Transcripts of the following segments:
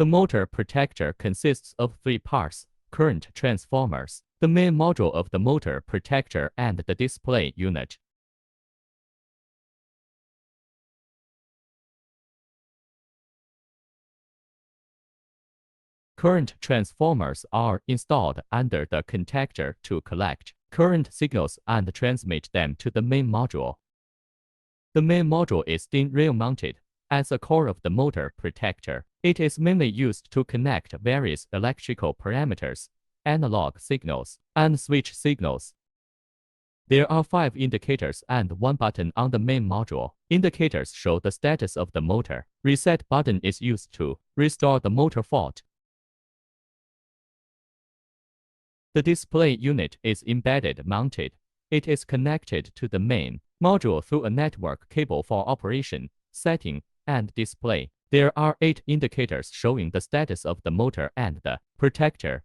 The motor protector consists of 3 parts: current transformers, the main module of the motor protector, and the display unit. Current transformers are installed under the contactor to collect current signals and transmit them to the main module. The main module is thin rail mounted. As a core of the motor protector, it is mainly used to connect various electrical parameters, analog signals, and switch signals. There are 5 indicators and 1 button on the main module. Indicators show the status of the motor. Reset button is used to restore the motor fault. The display unit is embedded mounted. It is connected to the main module through a network cable for operation, setting, and display. There are 8 indicators showing the status of the motor and the protector.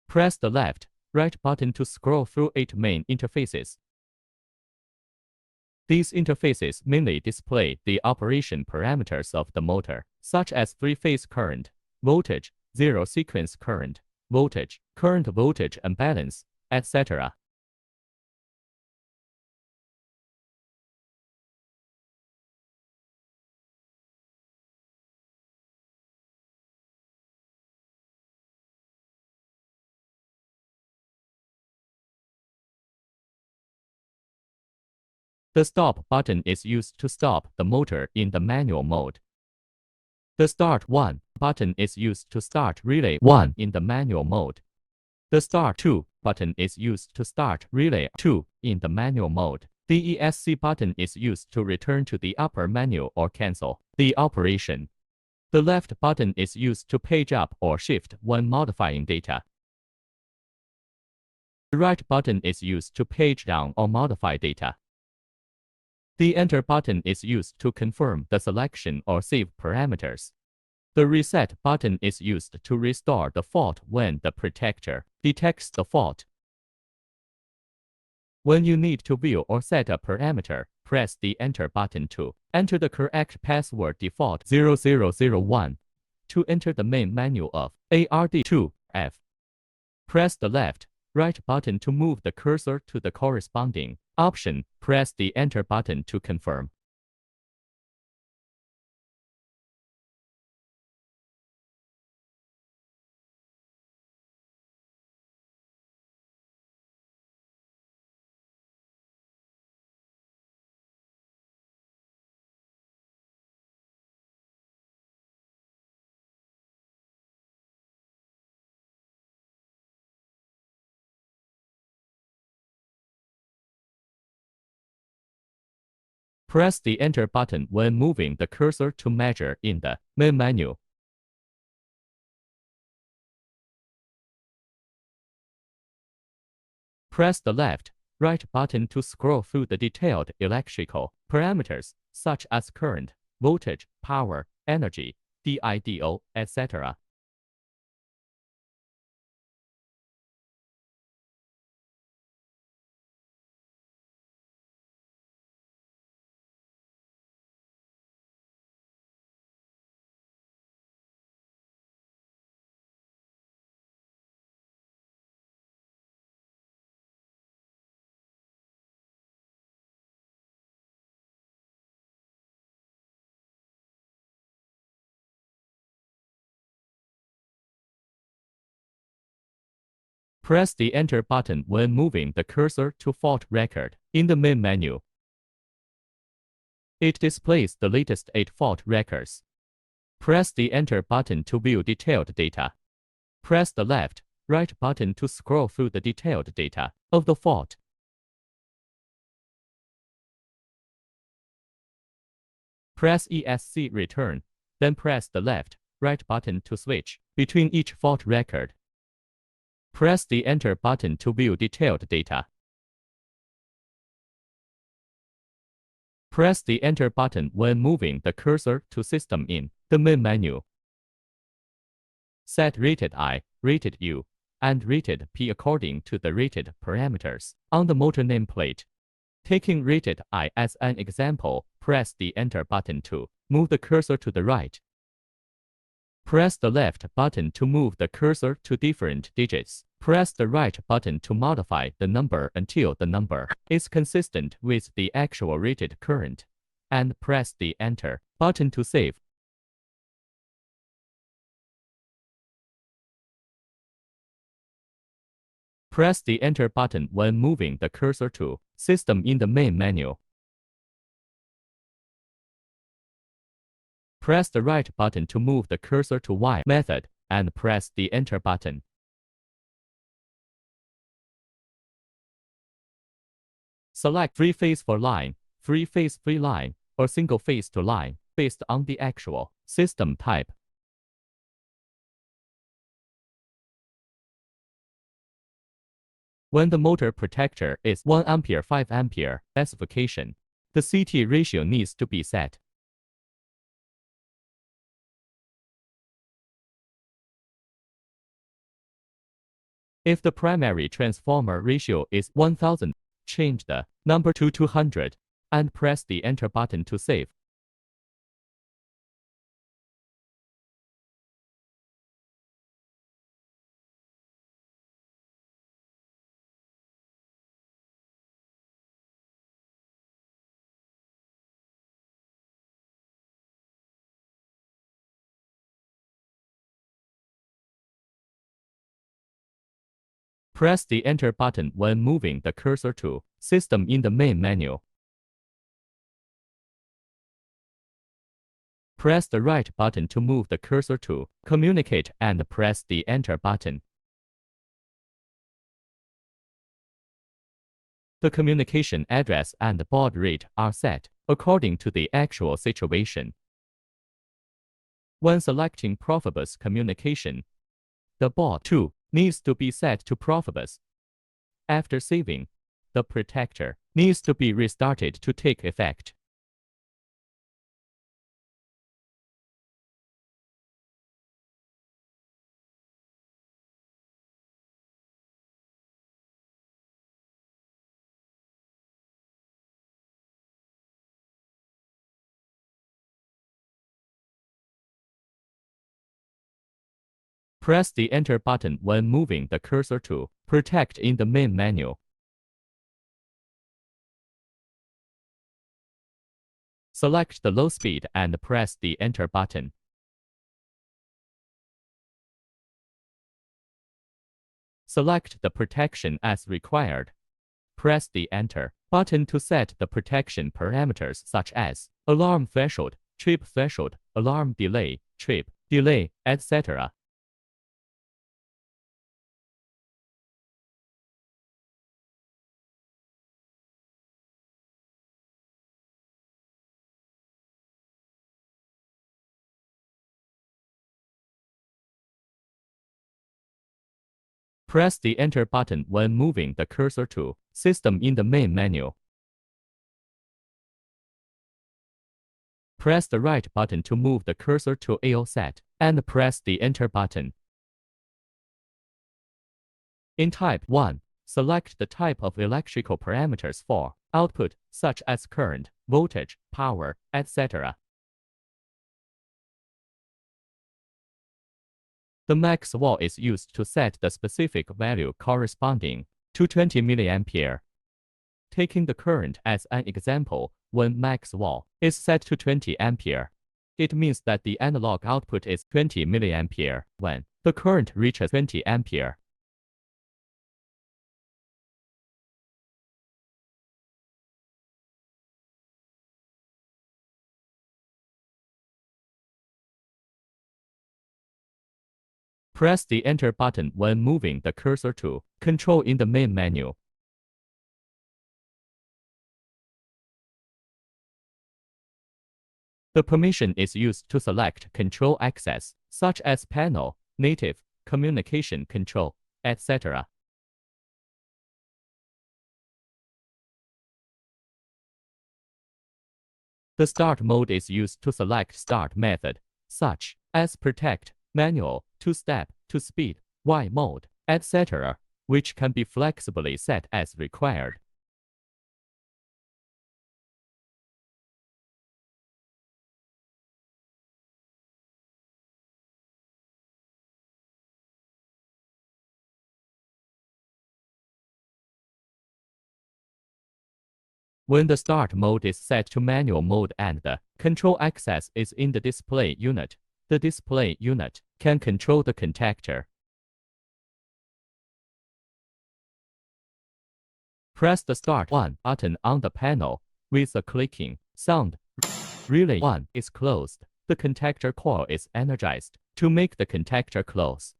Press the left, right button to scroll through 8 main interfaces. These interfaces mainly display the operation parameters of the motor, such as 3-phase current, voltage, zero-sequence current, voltage, current voltage imbalance, etc. The stop button is used to stop the motor in the manual mode. The Start 1 button is used to start Relay 1 in the manual mode. The Start 2 button is used to start Relay 2 in the manual mode. The ESC button is used to return to the upper menu or cancel the operation. The left button is used to page up or shift when modifying data. The right button is used to page down or modify data. The Enter button is used to confirm the selection or save parameters. The Reset button is used to restore the fault when the protector detects the fault. When you need to view or set a parameter, press the Enter button to enter the correct password default 0001 to enter the main menu of ARD2F. Press the left, right button to move the cursor to the corresponding option. Press the Enter button to confirm. Press the Enter button when moving the cursor to measure in the main menu. Press the left, right button to scroll through the detailed electrical parameters, such as current, voltage, power, energy, DIDO, etc. Press the Enter button when moving the cursor to fault record in the main menu. It displays the latest 8 fault records. Press the Enter button to view detailed data. Press the left, right button to scroll through the detailed data of the fault. Press ESC Return, then press the left, right button to switch between each fault record. Press the Enter button to view detailed data. Press the Enter button when moving the cursor to System in the main menu. Set rated I, rated U, and rated P according to the rated parameters on the motor nameplate. Taking rated I as an example, press the Enter button to move the cursor to the right. Press the left button to move the cursor to different digits. Press the right button to modify the number until the number is consistent with the actual rated current, and press the Enter button to save. Press the Enter button when moving the cursor to System in the main menu. Press the right button to move the cursor to Y method, and press the Enter button. Select free face for line, free face free line, or single face to line, based on the actual system type. When the motor protector is 1 ampere 5 ampere specification, the CT ratio needs to be set. If the primary transformer ratio is 1000, change the number to 200 and press the Enter button to save. Press the Enter button when moving the cursor to System in the main menu. Press the right button to move the cursor to Communicate and press the Enter button. The communication address and baud rate are set according to the actual situation. When selecting Profibus communication, the baud too needs to be set to Profibus. After saving, the protector needs to be restarted to take effect. Press the Enter button when moving the cursor to Protect in the main menu. Select the low speed and press the Enter button. Select the protection as required. Press the Enter button to set the protection parameters such as alarm threshold, trip threshold, alarm delay, trip delay, etc. Press the Enter button when moving the cursor to System in the main menu. Press the right button to move the cursor to AO set, and press the Enter button. In Type 1, select the type of electrical parameters for output, such as current, voltage, power, etc. The max wall is used to set the specific value corresponding to 20 mA. Taking the current as an example, when max wall is set to 20 ampere, it means that the analog output is 20 mA when the current reaches 20 ampere. Press the Enter button when moving the cursor to Control in the main menu. The permission is used to select control access, such as panel, native, communication control, etc. The Start mode is used to select start method, such as Protect, Manual, Two-step, Two-speed, Y mode, etc., which can be flexibly set as required. When the start mode is set to manual mode and the control access is in the display unit, the display unit can control the contactor. Press the Start 1 button on the panel. With a clicking sound, relay 1 is closed. The contactor coil is energized to make the contactor close.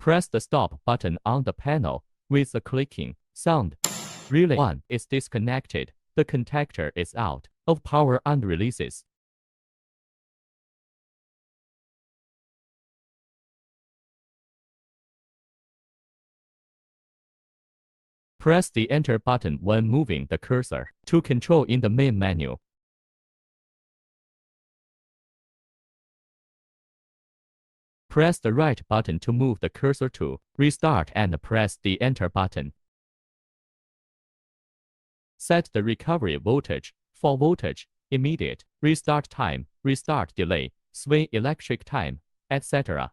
Press the Stop button on the panel. With a clicking sound, relay 1 is disconnected. The contactor is out of power and releases. Press the Enter button when moving the cursor to control in the main menu. Press the right button to move the cursor to restart and press the Enter button. Set the recovery voltage for voltage, immediate, restart time, restart delay, swing electric time, etc.